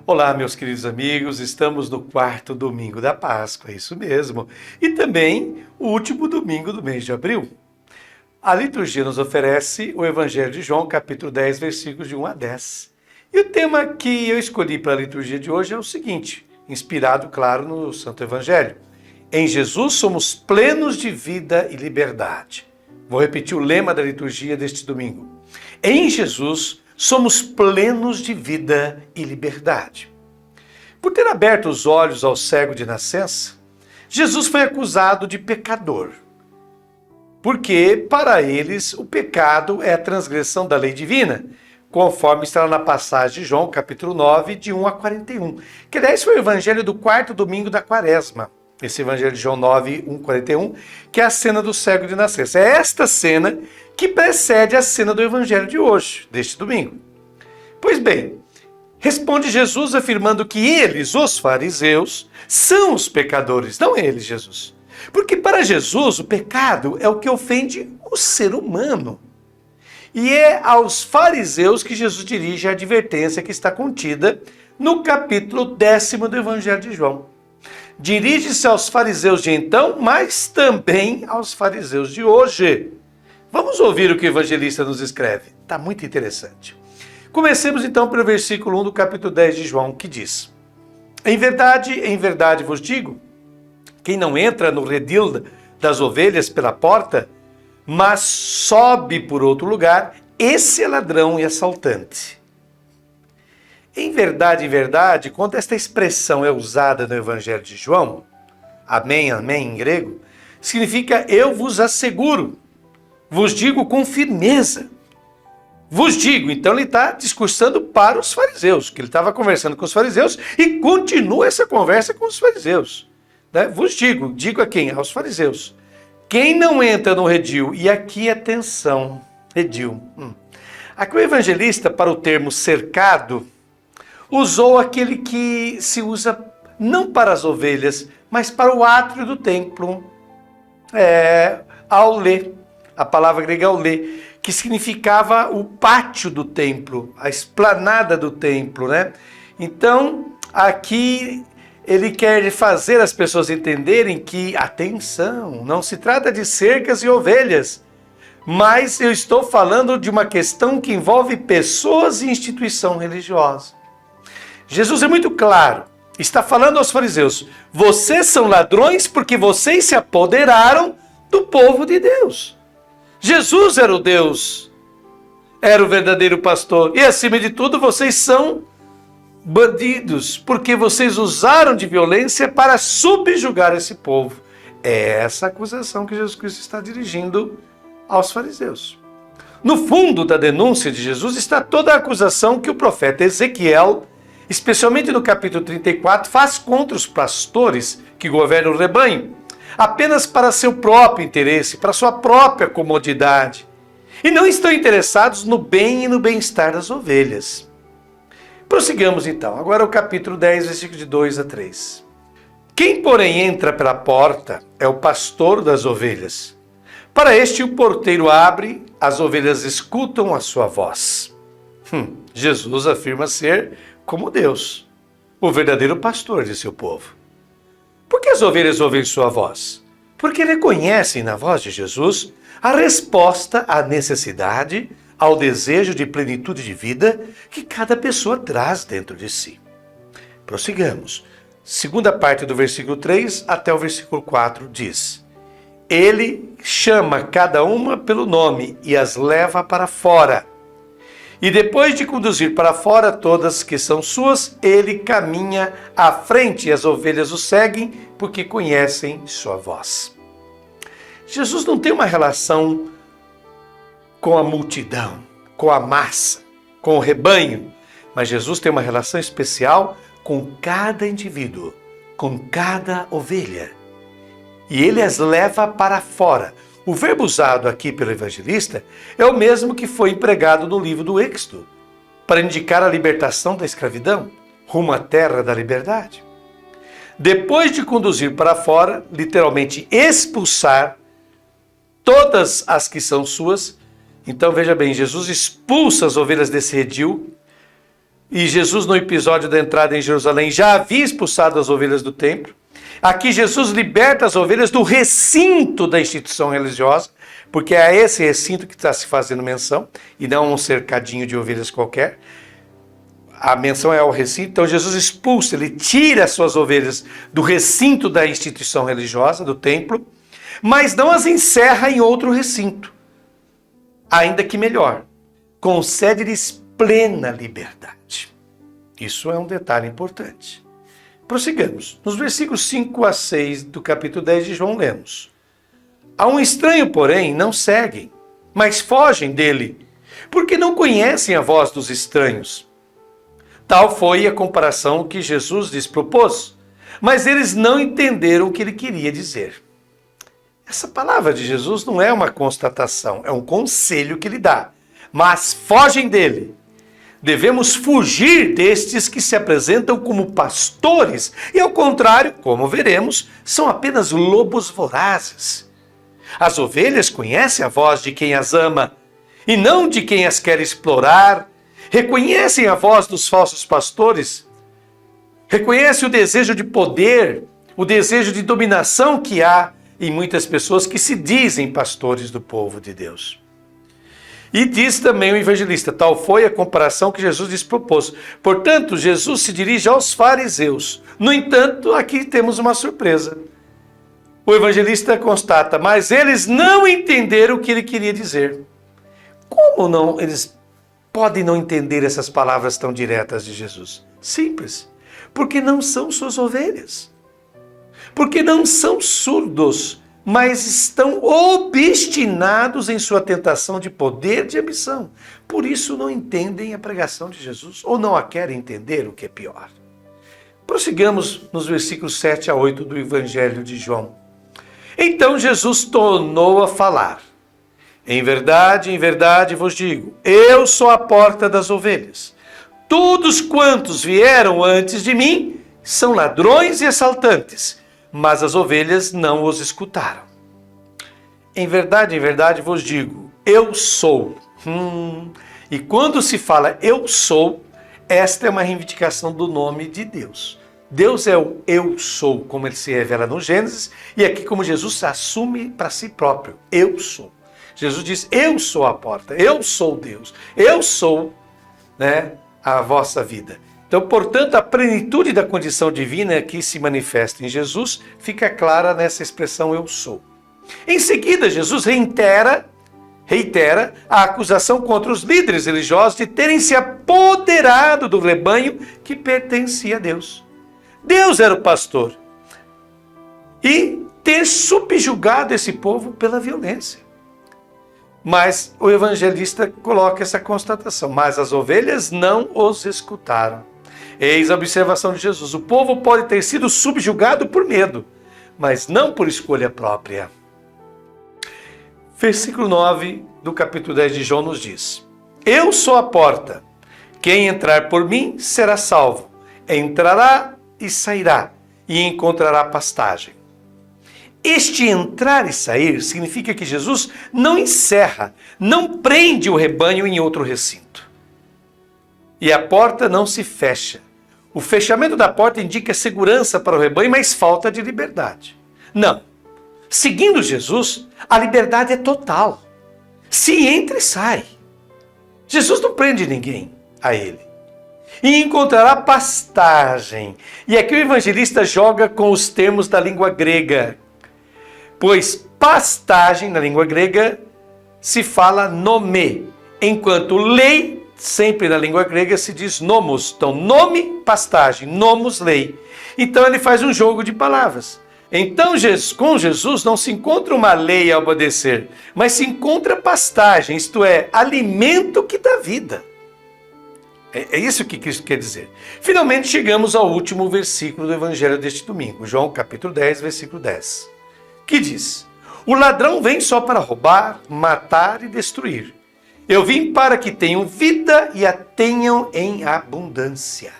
Olá, meus queridos amigos, estamos no quarto domingo da Páscoa, é isso mesmo, e também o último domingo do mês de abril. A liturgia nos oferece o Evangelho de João, capítulo 10, versículos de 1 a 10. E o tema que eu escolhi para a liturgia de hoje é o seguinte, inspirado, claro, no Santo Evangelho. Em Jesus somos plenos de vida e liberdade. Vou repetir o lema da liturgia deste domingo. Em Jesus somos plenos de vida e liberdade. Por ter aberto os olhos ao cego de nascença, Jesus foi acusado de pecador. Porque, para eles, o pecado é a transgressão da lei divina, conforme está na passagem de João, capítulo 9, de 1 a 41. Que, aliás, foi o evangelho do quarto domingo da quaresma. Esse evangelho de João 9, 1, 41, que é a cena do cego de nascença. É esta cena que precede a cena do evangelho de hoje, deste domingo. Pois bem, responde Jesus afirmando que eles, os fariseus, são os pecadores, não eles, Jesus. Porque para Jesus o pecado é o que ofende o ser humano. E é aos fariseus que Jesus dirige a advertência que está contida no capítulo 10º do evangelho de João. Dirige-se aos fariseus de então, mas também aos fariseus de hoje. Vamos ouvir o que o evangelista nos escreve. Está muito interessante. Comecemos então pelo versículo 1 do capítulo 10 de João, que diz: em verdade vos digo, quem não entra no redil das ovelhas pela porta, mas sobe por outro lugar, esse é ladrão e assaltante. Em verdade, quando esta expressão é usada no Evangelho de João, amém, amém em grego, significa eu vos asseguro, vos digo com firmeza. Vos digo, então ele está discursando para os fariseus, que ele estava conversando com os fariseus e continua essa conversa com os fariseus. Né? Vos digo a quem? Aos fariseus. Quem não entra no redil, e aqui atenção, redil. Aqui o evangelista, para o termo cercado, usou aquele que se usa não para as ovelhas, mas para o átrio do templo. Aulê, a palavra grega aulê, que significava o pátio do templo, a esplanada do templo, né? Então, aqui ele quer fazer as pessoas entenderem que, atenção, não se trata de cercas e ovelhas, mas eu estou falando de uma questão que envolve pessoas e instituição religiosa. Jesus é muito claro, está falando aos fariseus, vocês são ladrões porque vocês se apoderaram do povo de Deus. Jesus era o Deus, era o verdadeiro pastor, e acima de tudo vocês são bandidos, porque vocês usaram de violência para subjugar esse povo. É essa acusação que Jesus Cristo está dirigindo aos fariseus. No fundo da denúncia de Jesus está toda a acusação que o profeta Ezequiel, especialmente no capítulo 34, faz contra os pastores que governam o rebanho, apenas para seu próprio interesse, para sua própria comodidade, e não estão interessados no bem e no bem-estar das ovelhas. Prossigamos então, agora o capítulo 10, versículos de 2 a 3. Quem, porém, entra pela porta é o pastor das ovelhas. Para este o porteiro abre, as ovelhas escutam a sua voz. Jesus afirma ser como Deus, o verdadeiro pastor de seu povo. Por que as ovelhas ouvem sua voz? Porque reconhecem na voz de Jesus a resposta à necessidade, ao desejo de plenitude de vida que cada pessoa traz dentro de si. Prossigamos. Segunda parte do versículo 3 até o versículo 4 diz: ele chama cada uma pelo nome e as leva para fora. E depois de conduzir para fora todas que são suas, ele caminha à frente e as ovelhas o seguem porque conhecem sua voz. Jesus não tem uma relação com a multidão, com a massa, com o rebanho, mas Jesus tem uma relação especial com cada indivíduo, com cada ovelha. E ele as leva para fora. O verbo usado aqui pelo evangelista é o mesmo que foi empregado no livro do Êxodo, para indicar a libertação da escravidão, rumo à terra da liberdade. Depois de conduzir para fora, literalmente expulsar todas as que são suas, então veja bem, Jesus expulsa as ovelhas desse redil E Jesus, no episódio da entrada em Jerusalém, já havia expulsado as ovelhas do templo. Aqui Jesus liberta as ovelhas do recinto da instituição religiosa, porque é a esse recinto que está se fazendo menção, e não um cercadinho de ovelhas qualquer. A menção é ao recinto. Então Jesus expulsa, ele tira as suas ovelhas do recinto da instituição religiosa, do templo, mas não as encerra em outro recinto. Ainda que melhor, concede-lhes plena liberdade. Isso é um detalhe importante. Prossigamos. Nos versículos 5 a 6 do capítulo 10 de João, lemos: A um estranho, porém, não seguem, mas fogem dele, porque não conhecem a voz dos estranhos. Tal foi a comparação que Jesus lhes propôs, mas eles não entenderam o que ele queria dizer. Essa palavra de Jesus não é uma constatação, é um conselho que ele dá. Mas fogem dele. Devemos fugir destes que se apresentam como pastores e, ao contrário, como veremos, são apenas lobos vorazes. As ovelhas conhecem a voz de quem as ama e não de quem as quer explorar. Reconhecem a voz dos falsos pastores. Reconhecem o desejo de poder, o desejo de dominação que há em muitas pessoas que se dizem pastores do povo de Deus. E diz também o evangelista: tal foi a comparação que Jesus lhes propôs. Portanto, Jesus se dirige aos fariseus. No entanto, aqui temos uma surpresa. O evangelista constata: mas eles não entenderam o que ele queria dizer. Como não? Eles podem não entender essas palavras tão diretas de Jesus? Simples. Porque não são suas ovelhas. Porque não são surdos, mas estão obstinados em sua tentação de poder, de ambição. Por isso não entendem a pregação de Jesus, ou não a querem entender, o que é pior. Prossigamos nos versículos 7 a 8 do Evangelho de João. Então Jesus tornou a falar: em verdade vos digo, eu sou a porta das ovelhas. Todos quantos vieram antes de mim são ladrões e assaltantes, mas as ovelhas não os escutaram. Em verdade vos digo, eu sou. E quando se fala eu sou, esta é uma reivindicação do nome de Deus. Deus é o eu sou, como ele se revela no Gênesis, e aqui como Jesus se assume para si próprio, eu sou. Jesus diz, eu sou a porta, eu sou Deus, eu sou, a vossa vida. Então, portanto, a plenitude da condição divina que se manifesta em Jesus fica clara nessa expressão eu sou. Em seguida, Jesus reitera a acusação contra os líderes religiosos de terem se apoderado do rebanho que pertencia a Deus. Deus era o pastor e ter subjugado esse povo pela violência. Mas o evangelista coloca essa constatação: mas as ovelhas não os escutaram. Eis a observação de Jesus: o povo pode ter sido subjugado por medo, mas não por escolha própria. Versículo 9 do capítulo 10 de João nos diz: eu sou a porta, quem entrar por mim será salvo, entrará e sairá, e encontrará pastagem. Este entrar e sair significa que Jesus não encerra, não prende o rebanho em outro recinto. E a porta não se fecha. O fechamento da porta indica segurança para o rebanho, mas falta de liberdade. Não. Seguindo Jesus, a liberdade é total. Se entra e sai. Jesus não prende ninguém a ele. E encontrará pastagem. E aqui o evangelista joga com os termos da língua grega. Pois pastagem, na língua grega, se fala nome, enquanto lei, sempre na língua grega, se diz nomos. Então, nome, pastagem, nomos, lei. Então, ele faz um jogo de palavras. Então, com Jesus não se encontra uma lei a obedecer, mas se encontra pastagem, isto é, alimento que dá vida. É isso que Cristo quer dizer. Finalmente, chegamos ao último versículo do Evangelho deste domingo, João capítulo 10, versículo 10. Que diz: o ladrão vem só para roubar, matar e destruir. Eu vim para que tenham vida e a tenham em abundância.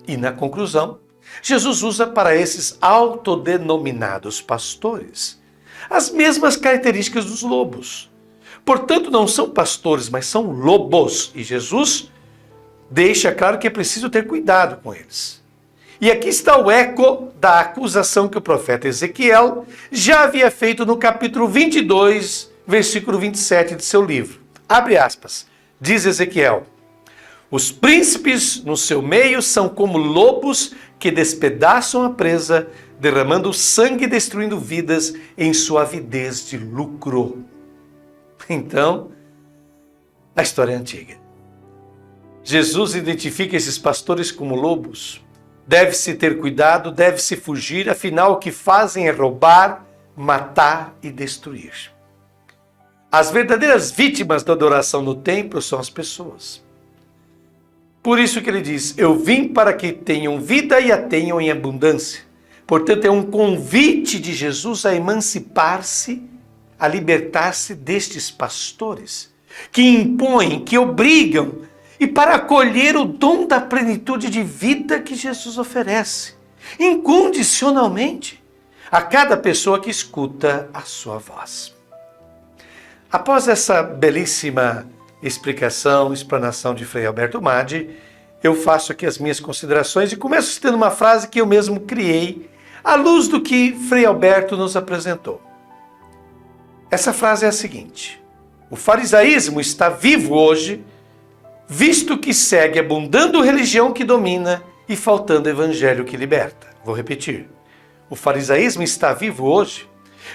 E na conclusão, Jesus usa para esses autodenominados pastores as mesmas características dos lobos. Portanto, não são pastores, mas são lobos. E Jesus deixa claro que é preciso ter cuidado com eles. E aqui está o eco da acusação que o profeta Ezequiel já havia feito no capítulo 22, versículo 27 de seu livro. Abre aspas. Diz Ezequiel: os príncipes no seu meio são como lobos que despedaçam a presa, derramando sangue e destruindo vidas em sua avidez de lucro. Então, a história é antiga. Jesus identifica esses pastores como lobos. Deve-se ter cuidado, deve-se fugir, afinal o que fazem é roubar, matar e destruir. As verdadeiras vítimas da adoração no templo são as pessoas. Por isso que ele diz: eu vim para que tenham vida e a tenham em abundância. Portanto, é um convite de Jesus a emancipar-se, a libertar-se destes pastores, que impõem, que obrigam, e para acolher o dom da plenitude de vida que Jesus oferece, incondicionalmente, a cada pessoa que escuta a sua voz. Após essa belíssima explanação de Frei Alberto Maggi, eu faço aqui as minhas considerações e começo citando uma frase que eu mesmo criei à luz do que Frei Alberto nos apresentou. Essa frase é a seguinte: o farisaísmo está vivo hoje, visto que segue abundando religião que domina e faltando evangelho que liberta. Vou repetir. O farisaísmo está vivo hoje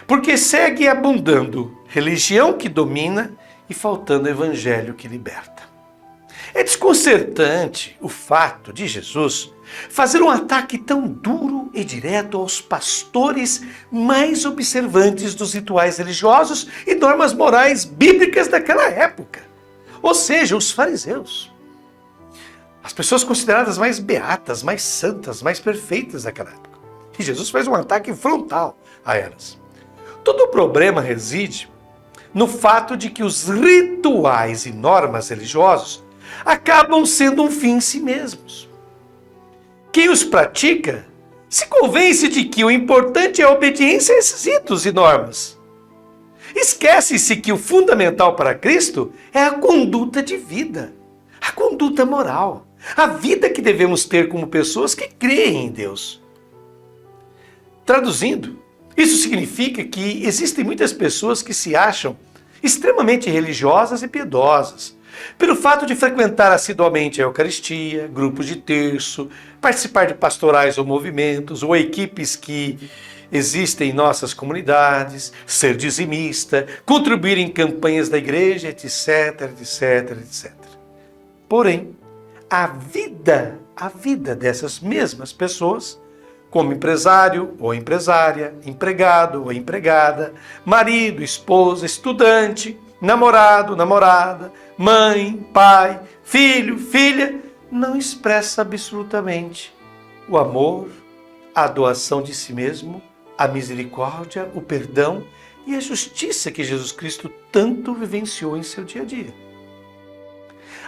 porque segue abundando religião que domina e faltando evangelho que liberta. É desconcertante o fato de Jesus fazer um ataque tão duro e direto aos pastores mais observantes dos rituais religiosos e normas morais bíblicas daquela época. Ou seja, os fariseus. As pessoas consideradas mais beatas, mais santas, mais perfeitas daquela época. E Jesus faz um ataque frontal a elas. Todo o problema reside no fato de que os rituais e normas religiosos acabam sendo um fim em si mesmos. Quem os pratica se convence de que o importante é a obediência a esses ritos e normas. Esquece-se que o fundamental para Cristo é a conduta de vida, a conduta moral, a vida que devemos ter como pessoas que creem em Deus. Traduzindo, isso significa que existem muitas pessoas que se acham extremamente religiosas e piedosas, pelo fato de frequentar assiduamente a Eucaristia, grupos de terço, participar de pastorais ou movimentos, ou equipes que existem em nossas comunidades, ser dizimista, contribuir em campanhas da igreja, etc, etc, etc. Porém, a vida dessas mesmas pessoas, como empresário ou empresária, empregado ou empregada, marido, esposa, estudante, namorado, namorada, mãe, pai, filho, filha, não expressa absolutamente o amor, a doação de si mesmo, a misericórdia, o perdão e a justiça que Jesus Cristo tanto vivenciou em seu dia a dia.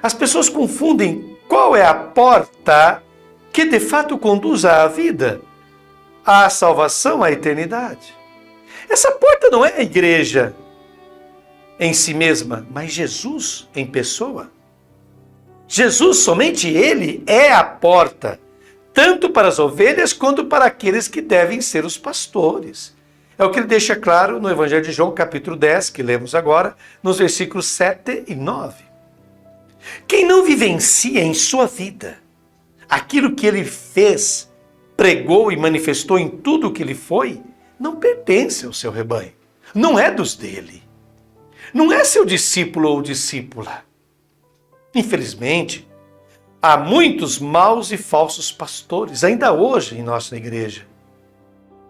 As pessoas confundem qual é a porta que de fato conduz à vida, à salvação, à eternidade. Essa porta não é a igreja em si mesma, mas Jesus em pessoa. Jesus, somente Ele, é a porta, tanto para as ovelhas quanto para aqueles que devem ser os pastores. É o que ele deixa claro no Evangelho de João, capítulo 10, que lemos agora, nos versículos 7 e 9. Quem não vivencia em sua vida aquilo que ele fez, pregou e manifestou em tudo o que ele foi, não pertence ao seu rebanho, não é dos dele, não é seu discípulo ou discípula. Infelizmente, há muitos maus e falsos pastores, ainda hoje em nossa igreja,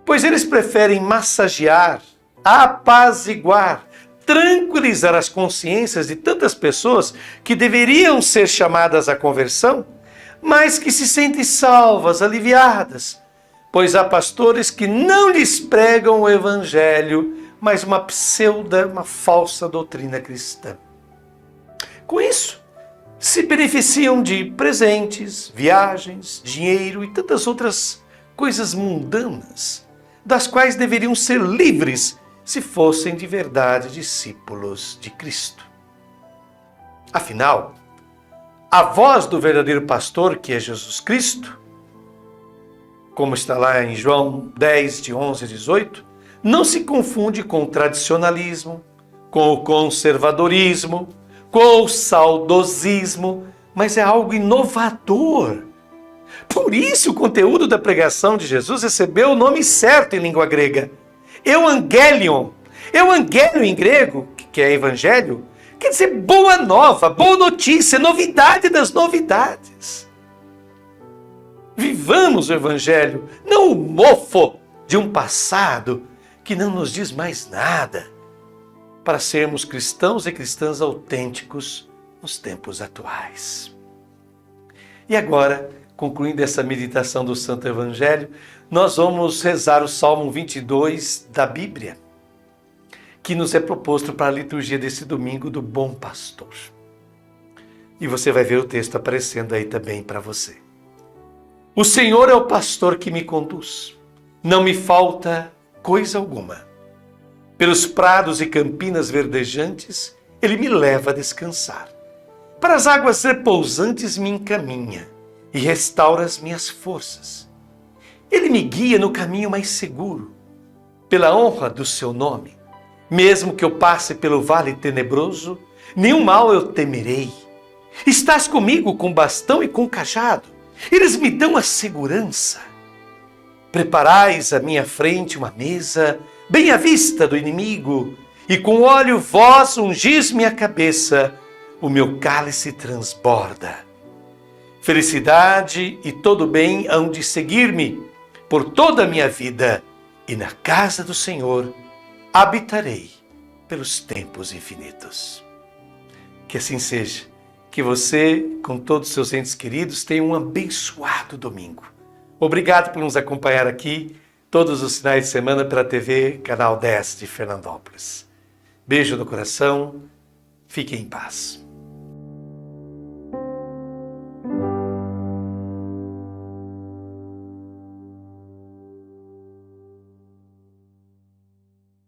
pois eles preferem massagear, apaziguar, tranquilizar as consciências de tantas pessoas que deveriam ser chamadas à conversão, mas que se sentem salvas, aliviadas, pois há pastores que não lhes pregam o evangelho, mas uma falsa doutrina cristã. Com isso, se beneficiam de presentes, viagens, dinheiro e tantas outras coisas mundanas, das quais deveriam ser livres se fossem de verdade discípulos de Cristo. Afinal, a voz do verdadeiro pastor, que é Jesus Cristo, como está lá em João 10, de 11 a 18, não se confunde com o tradicionalismo, com o conservadorismo, com o saudosismo, mas é algo inovador. Por isso o conteúdo da pregação de Jesus recebeu o nome certo em língua grega, Evangelion. Evangelion em grego, que é evangelho, quer dizer boa nova, boa notícia, novidade das novidades. Vivamos o evangelho, não o mofo de um passado que não nos diz mais nada, para sermos cristãos e cristãs autênticos nos tempos atuais. E agora, concluindo essa meditação do Santo Evangelho, nós vamos rezar o Salmo 22 da Bíblia, que nos é proposto para a liturgia desse domingo do Bom Pastor. E você vai ver o texto aparecendo aí também para você. O Senhor é o pastor que me conduz, não me falta coisa alguma. Pelos prados e campinas verdejantes, Ele me leva a descansar. Para as águas repousantes me encaminha e restaura as minhas forças. Ele me guia no caminho mais seguro, pela honra do seu nome. Mesmo que eu passe pelo vale tenebroso, nenhum mal eu temerei. Estás comigo com bastão e com cajado. Eles me dão a segurança. Preparais à minha frente uma mesa, bem à vista do inimigo, e com óleo vós ungis minha cabeça, o meu cálice transborda. Felicidade e todo bem hão de seguir-me por toda a minha vida, e na casa do Senhor habitarei pelos tempos infinitos. Que assim seja, que você, com todos os seus entes queridos, tenha um abençoado domingo. Obrigado por nos acompanhar aqui todos os finais de semana pela TV Canal 10 de Fernandópolis. Beijo no coração, fique em paz.